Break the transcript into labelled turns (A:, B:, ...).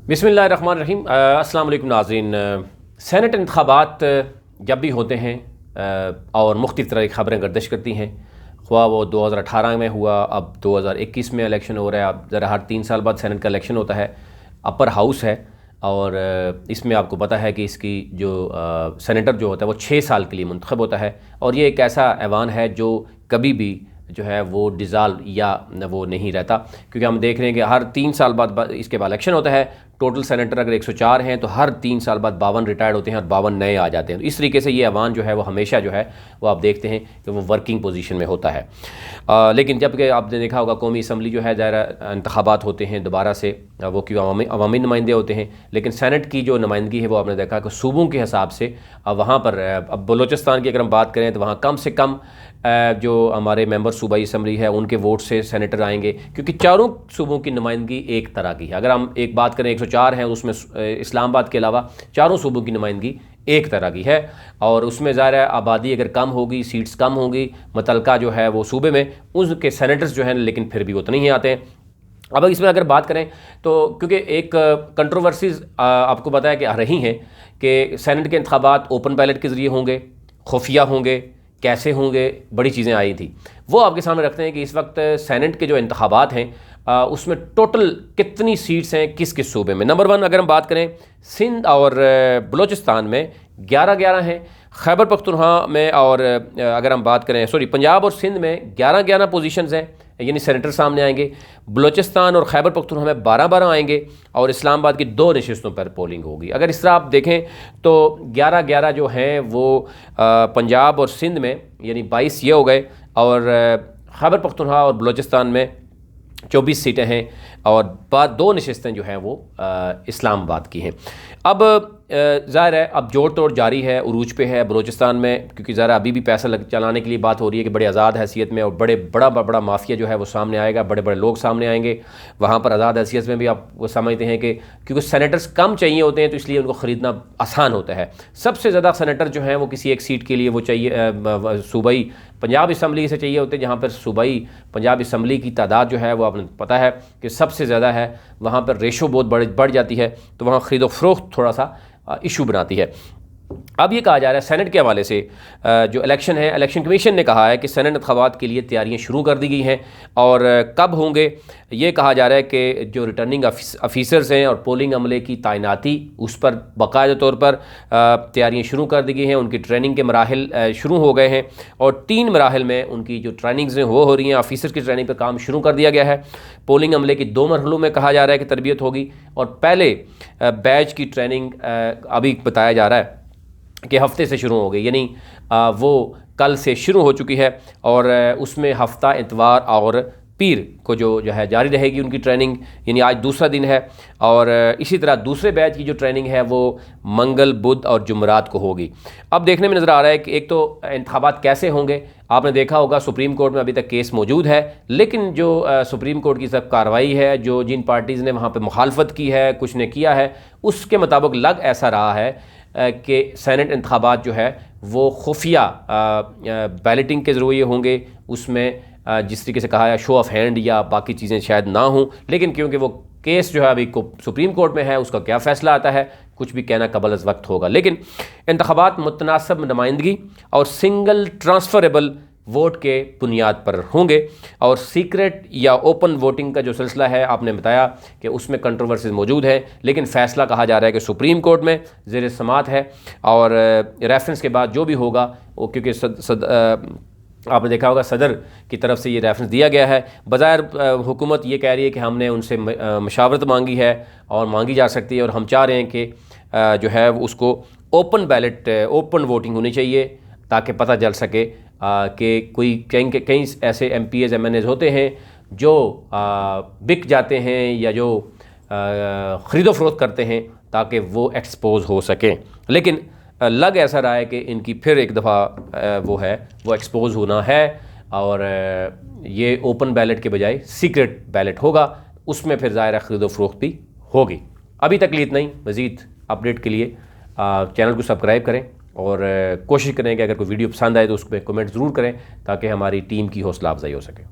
A: बिस्मिल्लाहिर्रहमानिर्रहीम। अस्सलाम वालेकुम नाज़रीन। सेनेट इंतखाबात जब भी होते हैं और मुख्तलिफ़ तरह की खबरें गर्दिश करती हैं, ख्वाह वो 2018 में हुआ, अब 2021 में इलेक्शन हो रहा है। अब ज़रा हर 3 साल बाद सेनेट का इलेक्शन होता है। अपर हाउस है और इसमें आपको पता है कि इसकी जो सेनेटर जो होता है वो 6 साल के लिए मुंतखब होता है और ये एक ऐसा ऐवान है जो कभी भी जो है वो डिज़ाल्व या वो नहीं रहता, क्योंकि हम देख रहे हैं कि हर 3 साल बाद इसके बाद इलेक्शन होता है। टोटल सेनेटर अगर 104 हैं तो हर 3 साल बाद 52 रिटायर्ड होते हैं और 52 नए आ जाते हैं। तो इस तरीके से ये ऐवान जो है वो हमेशा जो है वो आप देखते हैं कि वो वर्किंग पोजीशन में होता है। लेकिन जबकि आपने देखा होगा कौमी असम्बली जो है ज़ाहिर इंतखाबात होते हैं दोबारा से, वो क्यों अवामी नुमाइंदे होते हैं, लेकिन सेनेट की जो नुमाइंदगी है वो आपने देखा कि सूबों के हिसाब से वहाँ पर अब बलूचिस्तान की अगर हम बात करें तो वहाँ कम से कम जो हमारे मेंबर सूबाई असम्बली है उनके वोट से सेनेटर आएंगे, क्योंकि चारों सूबों की नुमाइंदगी एक तरह की है। अगर हम एक बात करें 104 हैं, उसमें इस्लामाबाद के अलावा चारों सूबों की नुमाइंदगी एक तरह की है और उसमें ज़ाहिर है आबादी अगर कम होगी, सीट्स कम होंगी मुतलका जो है वो सूबे में, उसके सेनेटर्स जो हैं लेकिन फिर भी उतने ही आते हैं। अब इसमें अगर बात करें तो क्योंकि एक कंट्रोवर्सीज आपको पता है कि आ रही हैं कि सेनेट के इंतखाबात ओपन बैलेट के ज़रिए होंगे, खुफिया होंगे, कैसे होंगे, बड़ी चीज़ें आई थी। वो आपके सामने रखते हैं कि इस वक्त सेनेट के जो इंतखाबात हैं उसमें टोटल कितनी सीट्स हैं किस किस सूबे में। नंबर 1 अगर हम बात करें सिंध और बलूचिस्तान में 11-11 हैं। खैबर पख्तूनख्वा में और अगर हम बात करें पंजाब और सिंध में 11-11 पोजीशंस हैं, यानी सेनेटर सामने आएंगे। बलूचिस्तान और खैबर पख्तूनख्वा में 12-12 आएंगे और इस्लामाबाद की 2 नशिस्तों पर पोलिंग होगी। अगर इस तरह आप देखें तो 11-11 जो हैं वो पंजाब और सिंध में यानी 22 ये हो गए और खैबर पख्तूनख्वा और बलूचिस्तान में 24 सीटें हैं और बाद 2 नशिस्तें जो हैं वो इस्लामाबाद की हैं। अब ज़ाहिर है अब जोड़ तोड़ जारी है, उरूज पे है बलूचिस्तान में, क्योंकि ज़रा अभी भी पैसा चलाने के लिए बात हो रही है कि बड़े आज़ाद हैसियत में और बड़ा माफिया जो है वो सामने आएगा, बड़े बड़े लोग सामने आएंगे। वहाँ पर आज़ाद हैसियत में भी आप वो समझते हैं कि क्योंकि सेनेटर्स कम चाहिए होते हैं तो इसलिए उनको ख़रीदना आसान होता है। सबसे ज़्यादा सेनेटर जो हैं वो किसी एक सीट के लिए वो चाहिए सूबाई पंजाब असम्बली से चाहिए होते हैं, जहाँ पर सूबाई पंजाब असम्बली की तादाद जो है वो आपने पता है कि सबसे ज़्यादा है, वहाँ पर रेशो बहुत बढ़ जाती है, तो वहाँ ख़रीदो फरोख्त थोड़ा सा इशू बनाती है। अब ये कहा जा रहा है सेनेट के हवाले से जो इलेक्शन है, इलेक्शन कमीशन ने कहा है कि सेनेट इंतखाबात के लिए तैयारियां शुरू कर दी गई हैं और कब होंगे ये कहा जा रहा है कि जो रिटर्निंग ऑफिसर्स हैं और पोलिंग अमले की तैनाती उस पर बाकायदा तौर पर तैयारियां शुरू कर दी गई हैं। उनकी ट्रेनिंग के मराहिल शुरू हो गए हैं और 3 मराहिल में उनकी जो ट्रेनिंग्स हैं वो हो रही हैं। ऑफिसर की ट्रेनिंग पर काम शुरू कर दिया गया है। पोलिंग अमले की 2 मरहलों में कहा जा रहा है कि तरबियत होगी और पहले बैच की ट्रेनिंग अभी बताया जा रहा है कि हफ्ते से शुरू हो गई, यानी वो कल से शुरू हो चुकी है और उसमें हफ्ता इतवार और पीर को जो है जारी रहेगी उनकी ट्रेनिंग, यानी आज दूसरा दिन है और इसी तरह दूसरे बैच की जो ट्रेनिंग है वो मंगल, बुध और जुमरात को होगी। अब देखने में नज़र आ रहा है कि एक तो इंतखाबात कैसे होंगे, आपने देखा होगा सुप्रीम कोर्ट में अभी तक केस मौजूद है, लेकिन जो सुप्रीम कोर्ट की सब कार्रवाई है, जो जिन पार्टीज़ ने वहाँ पर मुखालफत की है, कुछ ने किया है, उसके मुताबिक लग ऐसा रहा है कि सेनेट इंतखाबात जो है वो खुफिया बैलेटिंग के ज़रिए होंगे। उसमें जिस तरीके से कहा है शो ऑफ हैंड या बाकी चीज़ें शायद ना हों, लेकिन क्योंकि वो केस जो है अभी को सुप्रीम कोर्ट में है, उसका क्या फ़ैसला आता है कुछ भी कहना कबल अज़ वक्त होगा। लेकिन इंतखाबात मुतनासिब नुमाइंदगी और सिंगल ट्रांसफरेबल वोट के बुनियाद पर होंगे और सीक्रेट या ओपन वोटिंग का जो सिलसिला है आपने बताया कि उसमें कंट्रोवर्सीज मौजूद है, लेकिन फ़ैसला कहा जा रहा है कि सुप्रीम कोर्ट में ज़ेर समात है और रेफरेंस के बाद जो भी होगा वो, क्योंकि आपने देखा होगा सदर की तरफ से ये रेफरेंस दिया गया है। बज़ाहिर हुकूमत ये कह रही है कि हमने उनसे मशावरत मांगी है और मांगी जा सकती है और हम चाह रहे हैं कि जो है उसको ओपन बैलेट ओपन वोटिंग होनी चाहिए ताकि पता चल सके कि कोई कई ऐसे MPs MNAs होते हैं जो बिक जाते हैं या जो ख़रीदो फरोख्त करते हैं ताकि वो एक्सपोज हो सकें, लेकिन लग ऐसा रहा है कि इनकी फिर एक दफ़ा वो एक्सपोज होना है और ये ओपन बैलेट के बजाय सीक्रेट बैलेट होगा, उसमें फिर ज़ाहिर ख़रीदो फरोख्त भी होगी। अभी तक इतना ही। मज़ीद अपडेट के लिए चैनल को सब्सक्राइब करें और कोशिश करें कि अगर कोई वीडियो पसंद आए तो उसमें कमेंट ज़रूर करें ताकि हमारी टीम की हौसला अफजाई हो सके।